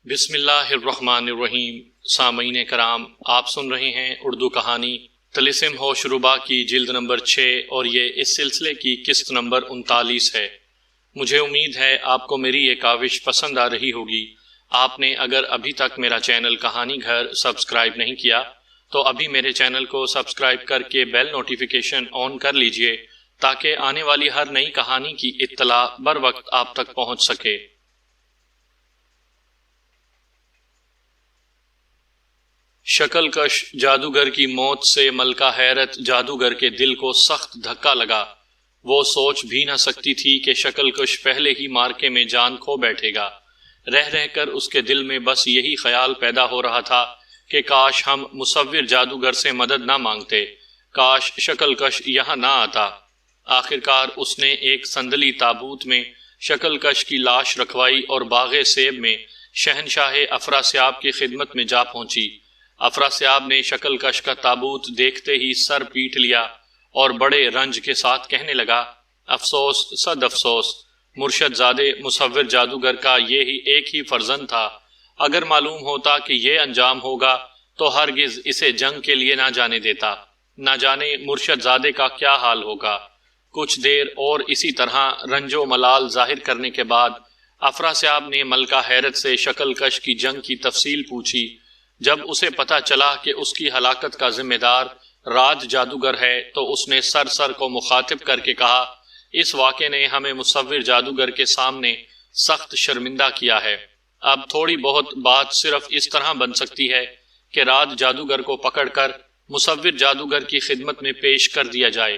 بسم اللہ الرحمن الرحیم۔ سامعین کرام، آپ سن رہے ہیں اردو کہانی طلسم ہوش ربا کی جلد نمبر 6 اور یہ اس سلسلے کی قسط نمبر 39 ہے۔ مجھے امید ہے آپ کو میری یہ کاوش پسند آ رہی ہوگی۔ آپ نے اگر ابھی تک میرا چینل کہانی گھر سبسکرائب نہیں کیا تو ابھی میرے چینل کو سبسکرائب کر کے بیل نوٹیفیکیشن آن کر لیجئے تاکہ آنے والی ہر نئی کہانی کی اطلاع بر وقت آپ تک پہنچ سکے۔ شکل کش جادوگر کی موت سے ملکہ حیرت جادوگر کے دل کو سخت دھکا لگا۔ وہ سوچ بھی نہ سکتی تھی کہ شکل کش پہلے ہی مارکے میں جان کھو بیٹھے گا۔ رہ رہ کر اس کے دل میں بس یہی خیال پیدا ہو رہا تھا کہ کاش ہم مصور جادوگر سے مدد نہ مانگتے، کاش شکل کش یہاں نہ آتا۔ آخرکار اس نے ایک صندلی تابوت میں شکل کش کی لاش رکھوائی اور باغ سیب میں شہنشاہ افراسیاب کی خدمت میں جا پہنچی۔ افراسیاب نے شکل کش کا تابوت دیکھتے ہی سر پیٹ لیا اور بڑے رنج کے ساتھ کہنے لگا، افسوس صد افسوس، مرشد زادے مصور جادوگر کا یہی ایک ہی فرزند تھا۔ اگر معلوم ہوتا کہ یہ انجام ہوگا تو ہرگز اسے جنگ کے لیے نہ جانے دیتا۔ نہ جانے مرشد زادے کا کیا حال ہوگا۔ کچھ دیر اور اسی طرح رنج و ملال ظاہر کرنے کے بعد افراسیاب نے ملکہ حیرت سے شکل کش کی جنگ کی تفصیل پوچھی۔ جب اسے پتہ چلا کہ اس کی ہلاکت کا ذمہ دار راج جادوگر ہے تو اس نے سر کو مخاطب کر کے کہا، اس واقعے نے ہمیں مصور جادوگر کے سامنے سخت شرمندہ کیا ہے۔ اب تھوڑی بہت بات صرف اس طرح بن سکتی ہے کہ راج جادوگر کو پکڑ کر مصور جادوگر کی خدمت میں پیش کر دیا جائے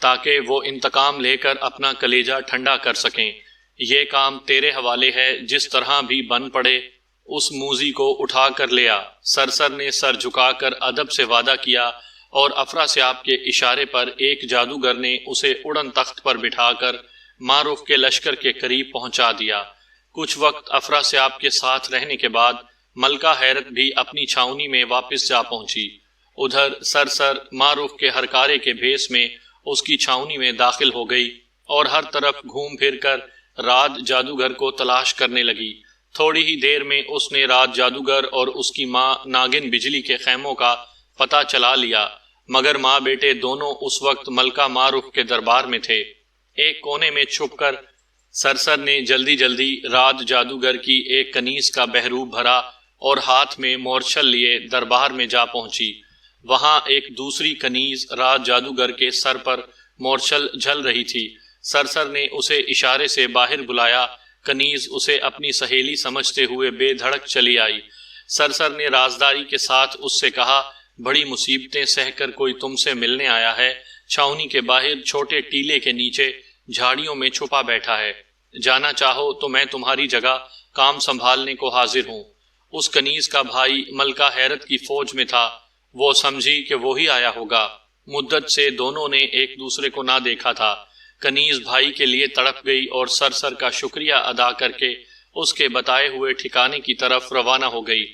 تاکہ وہ انتقام لے کر اپنا کلیجہ ٹھنڈا کر سکیں۔ یہ کام تیرے حوالے ہے، جس طرح بھی بن پڑے اس موذی کو اٹھا کر لیا۔ سر نے سر جھکا کر ادب سے وعدہ کیا اور افراسیاب کے اشارے پر ایک جادوگر نے اسے اڑن تخت پر بٹھا کر معروف کے لشکر کے قریب پہنچا دیا۔ کچھ وقت افراسیاب کے ساتھ رہنے کے بعد ملکہ حیرت بھی اپنی چھاؤنی میں واپس جا پہنچی۔ ادھر سر معروف کے ہرکارے کے بھیس میں اس کی چھاؤنی میں داخل ہو گئی اور ہر طرف گھوم پھر کر راج جادوگر کو تلاش کرنے لگی۔ تھوڑی ہی دیر میں اس نے راج جادوگر اور اس کی ماں ناگن بجلی کے خیموں کا پتہ چلا لیا، مگر ماں بیٹے دونوں اس وقت ملکہ معروف کے دربار میں تھے۔ ایک کونے میں چھپ کر سر نے جلدی راج جادوگر کی ایک کنیز کا بہروپ بھرا اور ہاتھ میں مورچل لیے دربار میں جا پہنچی۔ وہاں ایک دوسری کنیز راج جادوگر کے سر پر مورچل جھل رہی تھی۔ سر نے اسے اشارے سے باہر بلایا۔ کنیز اسے اپنی سہیلی سمجھتے ہوئے بے دھڑک چلی آئی۔ سر نے رازداری کے ساتھ اس سے کہا، بڑی مصیبتیں سہ کر کوئی تم سے ملنے آیا ہے، چھاؤنی کے باہر چھوٹے ٹیلے کے نیچے جھاڑیوں میں چھپا بیٹھا ہے، جانا چاہو تو میں تمہاری جگہ کام سنبھالنے کو حاضر ہوں۔ اس کنیز کا بھائی ملکہ حیرت کی فوج میں تھا، وہ سمجھی کہ وہی آیا ہوگا۔ مدت سے دونوں نے ایک دوسرے کو نہ دیکھا تھا۔ کنیز بھائی کے لیے تڑپ گئی اور سر کا شکریہ ادا کر کے اس کے بتائے ہوئے ٹھکانے کی طرف روانہ ہو گئی۔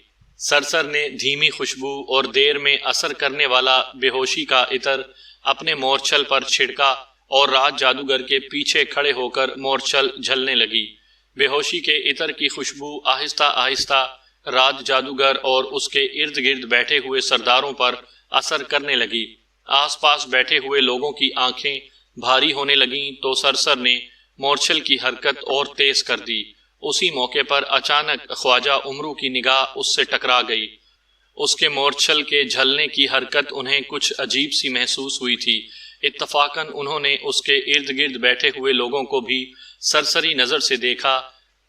سر نے دھیمی خوشبو اور دیر میں اثر کرنے والا بے ہوشی کا عطر اپنے مورچل پر چھڑکا اور راج جادوگر کے پیچھے کھڑے ہو کر مورچل جھلنے لگی۔ بے ہوشی کے عطر کی خوشبو آہستہ آہستہ راج جادوگر اور اس کے ارد گرد بیٹھے ہوئے سرداروں پر اثر کرنے لگی۔ آس پاس بیٹھے ہوئے لوگوں کی آنکھیں بھاری ہونے لگیں تو سر نے مورچل کی حرکت اور تیز کر دی۔ اسی موقع پر اچانک خواجہ امرو کی نگاہ اس سے ٹکرا گئی۔ اس کے مورچل کے جھلنے کی حرکت انہیں کچھ عجیب سی محسوس ہوئی تھی۔ اتفاقاً انہوں نے اس کے ارد گرد بیٹھے ہوئے لوگوں کو بھی سرسری نظر سے دیکھا۔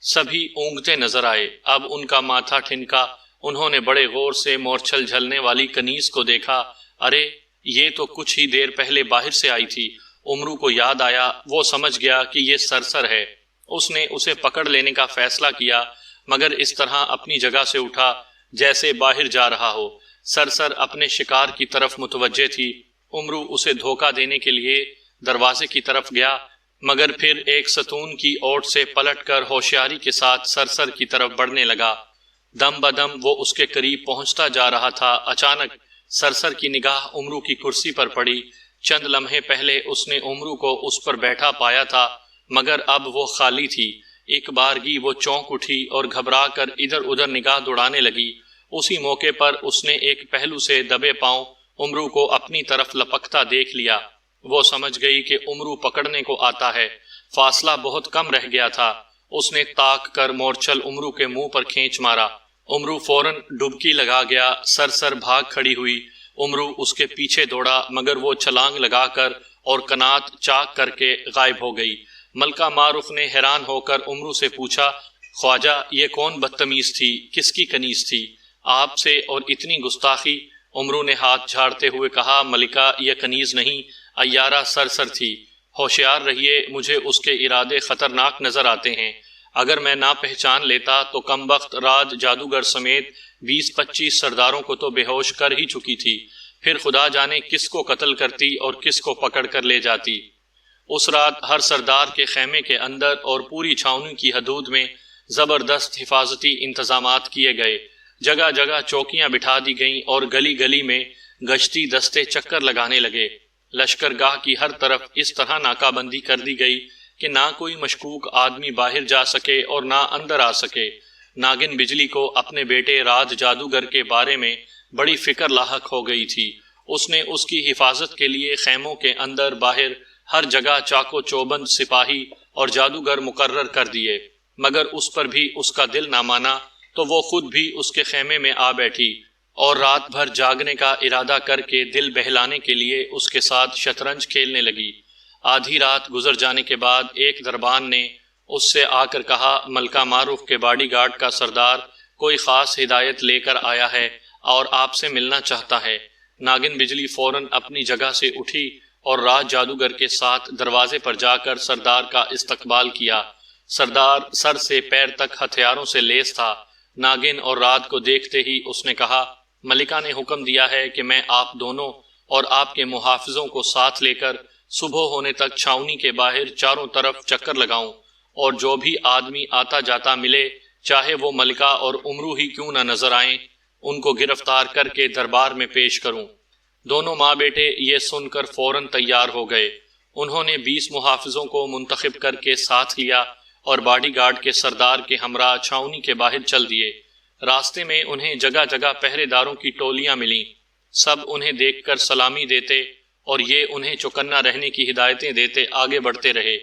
سبھی اونگتے نظر آئے۔ اب ان کا ماتھا ٹھنکا۔ انہوں نے بڑے غور سے مورچل جھلنے والی کنیز کو دیکھا۔ ارے یہ تو کچھ ہی دیر پہلے باہر سے آئی تھی۔ امرو کو یاد آیا، وہ سمجھ گیا کہ یہ سر ہے۔ اس نے اسے پکڑ لینے کا فیصلہ کیا، مگر اس طرح اپنی جگہ سے اٹھا جیسے باہر جا رہا ہو۔ سر اپنے شکار کی طرف متوجہ تھی۔ امرو اسے دھوکہ دینے کے لیے دروازے کی طرف گیا، مگر پھر ایک ستون کی اوٹ سے پلٹ کر ہوشیاری کے ساتھ سر کی طرف بڑھنے لگا۔ دم بدم وہ اس کے قریب پہنچتا جا رہا تھا۔ اچانک سر کی نگاہ امرو کی کرسی پر پڑی۔ چند لمحے پہلے اس نے امرو کو اس پر بیٹھا پایا تھا، مگر اب وہ خالی تھی۔ ایک بارگی وہ چونک اٹھی اور گھبرا کر ادھر ادھر نگاہ دوڑانے لگی۔ اسی موقع پر اس نے ایک پہلو سے دبے پاؤں امرو کو اپنی طرف لپکتا دیکھ لیا۔ وہ سمجھ گئی کہ امرو پکڑنے کو آتا ہے۔ فاصلہ بہت کم رہ گیا تھا۔ اس نے تاک کر مورچل امرو کے منہ پر کھینچ مارا۔ امرو فوراً ڈبکی لگا گیا، سر سر بھاگ کھڑی ہوئی۔ امرو اس کے پیچھے دوڑا مگر وہ چھلانگ لگا کر اور کنات چاک کر کے غائب ہو گئی۔ ملکہ معروف نے حیران ہو کر امرو سے پوچھا، خواجہ یہ کون بدتمیز تھی، کس کی کنیز تھی؟ آپ سے اور اتنی گستاخی؟ امرو نے ہاتھ جھاڑتے ہوئے کہا، ملکہ یہ کنیز نہیں، عیارہ سرسر تھی۔ ہوشیار رہیے، مجھے اس کے ارادے خطرناک نظر آتے ہیں۔ اگر میں نہ پہچان لیتا تو کم بخت راج جادوگر سمیت 20-25 سرداروں کو تو بے ہوش کر ہی چکی تھی، پھر خدا جانے کس کو قتل کرتی اور کس کو پکڑ کر لے جاتی۔ اس رات ہر سردار کے خیمے کے اندر اور پوری چھاؤنی کی حدود میں زبردست حفاظتی انتظامات کیے گئے۔ جگہ جگہ چوکیاں بٹھا دی گئیں اور گلی گلی میں گشتی دستے چکر لگانے لگے۔ لشکرگاہ کی ہر طرف اس طرح ناکہ بندی کر دی گئی کہ نہ کوئی مشکوک آدمی باہر جا سکے اور نہ اندر آ سکے۔ ناگن بجلی کو اپنے بیٹے راج جادوگر کے بارے میں بڑی فکر لاحق ہو گئی تھی۔ اس نے اس کی حفاظت کے لیے خیموں کے اندر باہر ہر جگہ چاکو چوبند سپاہی اور جادوگر مقرر کر دیے، مگر اس پر بھی اس کا دل نہ مانا تو وہ خود بھی اس کے خیمے میں آ بیٹھی اور رات بھر جاگنے کا ارادہ کر کے دل بہلانے کے لیے اس کے ساتھ شطرنج کھیلنے لگی۔ آدھی رات گزر جانے کے بعد ایک دربان نے اس سے آ کر کہا، ملکہ معروف کے باڈی گارڈ کا سردار کوئی خاص ہدایت لے کر آیا ہے اور آپ سے ملنا چاہتا ہے۔ ناگن بجلی فوراً اپنی جگہ سے اٹھی اور راج جادوگر کے ساتھ دروازے پر جا کر سردار کا استقبال کیا۔ سردار سر سے پیر تک ہتھیاروں سے لیس تھا۔ ناگن اور رات کو دیکھتے ہی اس نے کہا، ملکہ نے حکم دیا ہے کہ میں آپ دونوں اور آپ کے محافظوں کو ساتھ لے کر صبح ہونے تک چھاؤنی کے باہر چاروں طرف چکر لگاؤں اور جو بھی آدمی آتا جاتا ملے، چاہے وہ ملکہ اور امرو ہی کیوں نہ نظر آئیں، ان کو گرفتار کر کے دربار میں پیش کروں۔ دونوں ماں بیٹے یہ سن کر فوراً تیار ہو گئے۔ انہوں نے 20 محافظوں کو منتخب کر کے ساتھ لیا اور باڈی گارڈ کے سردار کے ہمراہ چھاؤنی کے باہر چل دیے۔ راستے میں انہیں جگہ جگہ پہرے داروں کی ٹولیاں ملیں۔ سب انہیں دیکھ کر سلامی دیتے اور یہ انہیں چوکنا رہنے کی ہدایتیں دیتے آگے بڑھتے رہے۔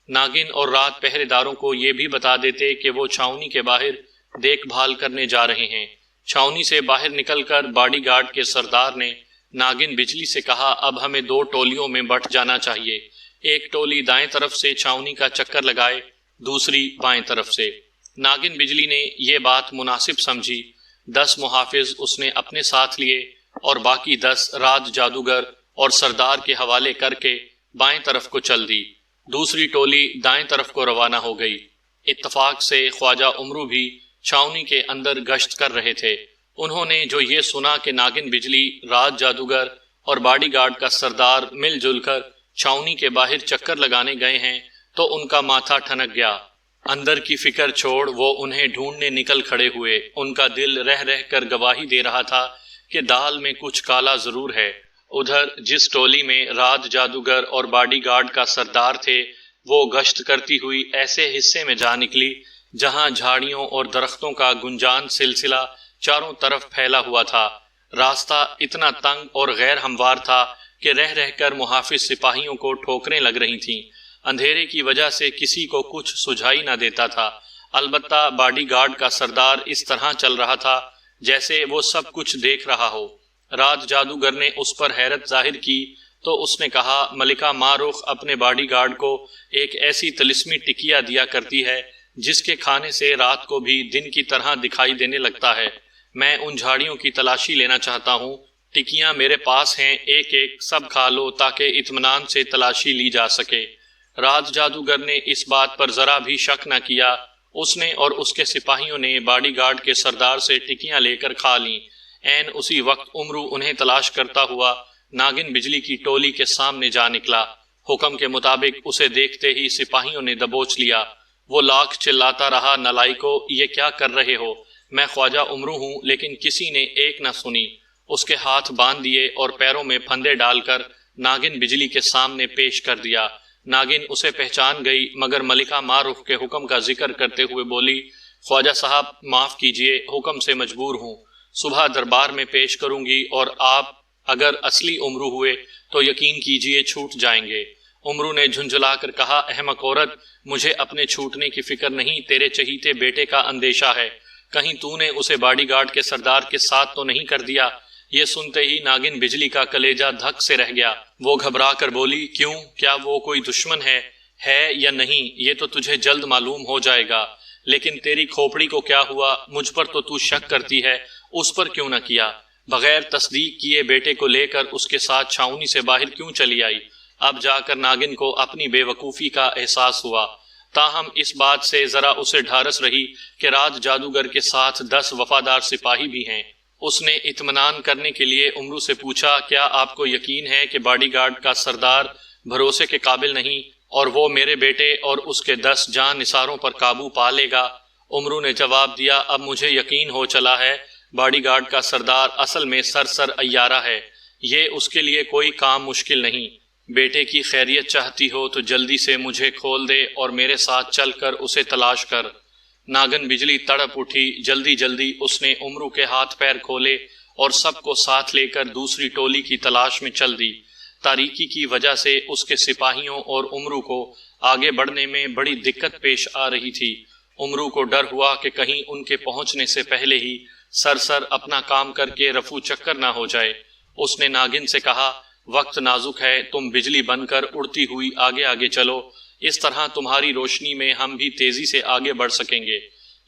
ناگن اور رات پہرے داروں کو یہ بھی بتا دیتے کہ وہ چھاؤنی کے باہر دیکھ بھال کرنے جا رہے ہیں۔ چھاؤنی سے باہر نکل کر باڈی گارڈ کے سردار نے ناگن بجلی سے کہا، اب ہمیں 2 ٹولیوں میں بٹ جانا چاہیے۔ ایک ٹولی دائیں طرف سے چھاؤنی کا چکر لگائے، دوسری بائیں طرف سے۔ ناگن بجلی نے یہ بات مناسب سمجھی۔ 10 محافظ اس نے اپنے ساتھ لیے اور باقی 10 راج جادوگر اور سردار کے حوالے کر کے بائیں طرف کو چل دی۔ دوسری ٹولی دائیں طرف کو روانہ ہو گئی۔ اتفاق سے خواجہ امرو بھی چھاؤنی کے اندر گشت کر رہے تھے۔ انہوں نے جو یہ سنا کہ ناگن بجلی، راج جادوگر اور باڈی گارڈ کا سردار مل جل کر چھاؤنی کے باہر چکر لگانے گئے ہیں تو ان کا ماتھا ٹھنک گیا۔ اندر کی فکر چھوڑ وہ انہیں ڈھونڈنے نکل کھڑے ہوئے۔ ان کا دل رہ رہ کر گواہی دے رہا تھا کہ دال میں کچھ کالا ضرور ہے۔ ادھر جس ٹولی میں راج جادوگر اور باڈی گارڈ کا سردار تھے، وہ گشت کرتی ہوئی ایسے حصے میں جا نکلی جہاں جھاڑیوں اور درختوں کا گنجان سلسلہ چاروں طرف پھیلا ہوا تھا۔ راستہ اتنا تنگ اور غیر ہموار تھا کہ رہ رہ کر محافظ سپاہیوں کو ٹھوکریں لگ رہی تھیں۔ اندھیرے کی وجہ سے کسی کو کچھ سجھائی نہ دیتا تھا۔ البتہ باڈی گارڈ کا سردار اس طرح چل رہا تھا جیسے وہ سب کچھ دیکھ رہا ہو۔ راج جادوگر نے اس پر حیرت ظاہر کی تو اس نے کہا، ملکہ ماروخ اپنے باڈی گارڈ کو ایک ایسی طلسمی ٹکیا دیا کرتی ہے جس کے کھانے سے رات کو بھی دن کی طرح دکھائی دینے لگتا ہے۔ میں ان جھاڑیوں کی تلاشی لینا چاہتا ہوں۔ ٹکیاں میرے پاس ہیں، ایک ایک سب کھا لو تاکہ اطمینان سے تلاشی لی جا سکے۔ راج جادوگر نے اس بات پر ذرا بھی شک نہ کیا۔ اس نے اور اس کے سپاہیوں نے باڈی گارڈ کے سردار سے ٹکیاں لے کر کھا لیں۔ عین اسی وقت امرو انہیں تلاش کرتا ہوا ناگن بجلی کی ٹولی کے سامنے جا نکلا۔ حکم کے مطابق اسے دیکھتے ہی سپاہیوں نے دبوچ لیا۔ وہ لاکھ چلاتا رہا، نالائکو، یہ کیا کر رہے ہو؟ میں خواجہ امرو ہوں، لیکن کسی نے ایک نہ سنی۔ اس کے ہاتھ باندھ دیے اور پیروں میں پھندے ڈال کر ناگن بجلی کے سامنے پیش کر دیا۔ ناگن اسے پہچان گئی، مگر ملکہ معروف کے حکم کا ذکر کرتے ہوئے بولی، خواجہ صاحب معاف کیجئے، حکم سے مجبور ہوں، صبح دربار میں پیش کروں گی، اور آپ اگر اصلی امرو ہوئے تو یقین کیجئے چھوٹ جائیں گے۔ امرو نے جھنجھلا کر کہا، احمق عورت، مجھے اپنے چھوٹنے کی فکر نہیں، تیرے چہیتے بیٹے کا اندیشہ ہے، کہیں تو نے اسے باڈی گارڈ کے سردار کے ساتھ تو نہیں کر دیا؟ یہ سنتے ہی ناگن بجلی کا کلیجہ دھک سے رہ گیا۔ وہ گھبرا کر بولی، کیوں؟ کیا وہ کوئی دشمن ہے یا نہیں؟ یہ تو تجھے جلد معلوم ہو جائے گا۔ لیکن تیری کھوپڑی کو کیا ہوا؟ مجھ پر تو شک کرتی ہے، اس پر کیوں نہ کیا؟ بغیر تصدیق کیے بیٹے کو لے کر اس کے ساتھ چھاؤنی سے باہر کیوں چلی آئی؟ اب جا کر ناگن کو اپنی بے وقوفی کا احساس ہوا، تاہم اس بات سے ذرا اسے ڈھارس رہی کہ راج جادوگر کے ساتھ 10 وفادار سپاہی بھی ہیں۔ اس نے اطمینان کرنے کے لیے امرو سے پوچھا، کیا آپ کو یقین ہے کہ باڈی گارڈ کا سردار بھروسے کے قابل نہیں اور وہ میرے بیٹے اور اس کے 10 جان نثاروں پر قابو پا لے گا؟ امرو نے جواب دیا، اب مجھے یقین ہو چلا ہے، باڈی گارڈ کا سردار اصل میں سر ایارہ ہے، یہ اس کے لیے کوئی کام مشکل نہیں۔ بیٹے کی خیریت چاہتی ہو تو جلدی سے مجھے کھول دے اور میرے ساتھ چل کر اسے تلاش کر۔ ناگن بجلی تڑپ اٹھی، جلدی جلدی اس نے امرو کے ہاتھ پیر کھولے اور سب کو ساتھ لے کر دوسری ٹولی کی تلاش میں چل دی۔ تاریکی کی وجہ سے اس کے سپاہیوں اور امرو کو آگے بڑھنے میں بڑی دقت پیش آ رہی تھی۔ امرو کو ڈر ہوا کہ کہیں ان کے پہنچنے سے پہلے ہی سر اپنا کام کر کے رفو چکر نہ ہو جائے۔ اس نے ناگن سے کہا، وقت نازک ہے، تم بجلی بن کر اڑتی ہوئی آگے آگے چلو، اس طرح تمہاری روشنی میں ہم بھی تیزی سے آگے بڑھ سکیں گے۔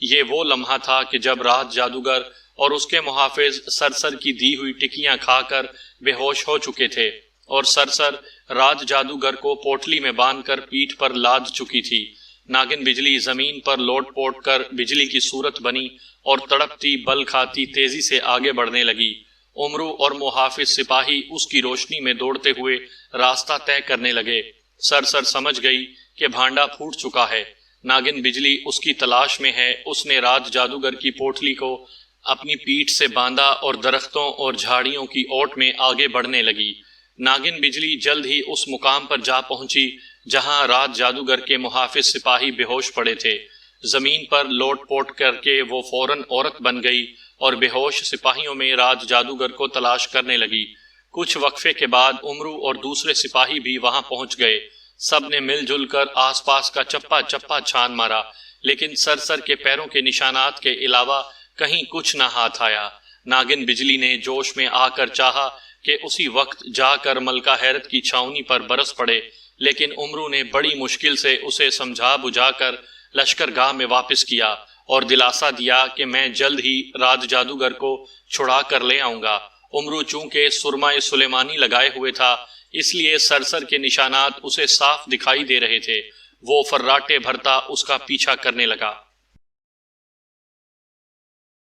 یہ وہ لمحہ تھا کہ جب راج جادوگر اور اس کے محافظ سر کی دی ہوئی ٹکیاں کھا کر بے ہوش ہو چکے تھے، اور سر راج جادوگر کو پوٹلی میں باندھ کر پیٹھ پر لاد چکی تھی۔ ناگن بجلی زمین پر لوٹ پوٹ کر بجلی کی صورت بنی اور تڑپتی بل کھاتی تیزی سے آگے بڑھنے لگی۔ امرو اور محافظ سپاہی اس کی روشنی میں دوڑتے ہوئے راستہ طے کرنے لگے۔ سر سمجھ گئی کہ بھانڈا پھوٹ چکا ہے، ناگن بجلی اس کی تلاش میں ہے۔ اس نے راج جادوگر کی پوٹلی کو اپنی پیٹھ سے باندھا اور درختوں اور جھاڑیوں کی اوٹ میں آگے بڑھنے لگی۔ ناگن بجلی جلد ہی اس مقام پر جا پہنچی جہاں راج جادوگر کے محافظ سپاہی بے ہوش پڑے تھے۔ زمین پر لوٹ پوٹ کر کے وہ فوراً عورت بن گئی اور بے ہوش سپاہیوں میں راج جادوگر کو تلاش کرنے لگی۔ کچھ وقفے کے بعد امرو اور دوسرے سپاہی بھی وہاں پہنچ گئے۔ سب نے مل جل کر آس پاس کا چپا چپا چھان مارا، لیکن سر کے پیروں کے نشانات کے علاوہ کہیں کچھ نہ ہاتھ آیا۔ ناگن بجلی نے جوش میں آ کر چاہا کہ اسی وقت جا کر ملکہ حیرت کی چھاؤنی پر برس پڑے، لیکن امرو نے بڑی مشکل سے اسے سمجھا بجھا کر لشکر گاہ میں واپس کیا اور دلاسا دیا کہ میں جلد ہی راج جادوگر کو چھڑا کر لے آؤں گا۔ امرو چونکہ سرمہ سلیمانی لگائے ہوئے تھا، اس لیے سر کے نشانات اسے صاف دکھائی دے رہے تھے۔ وہ فراٹے بھرتا اس کا پیچھا کرنے لگا۔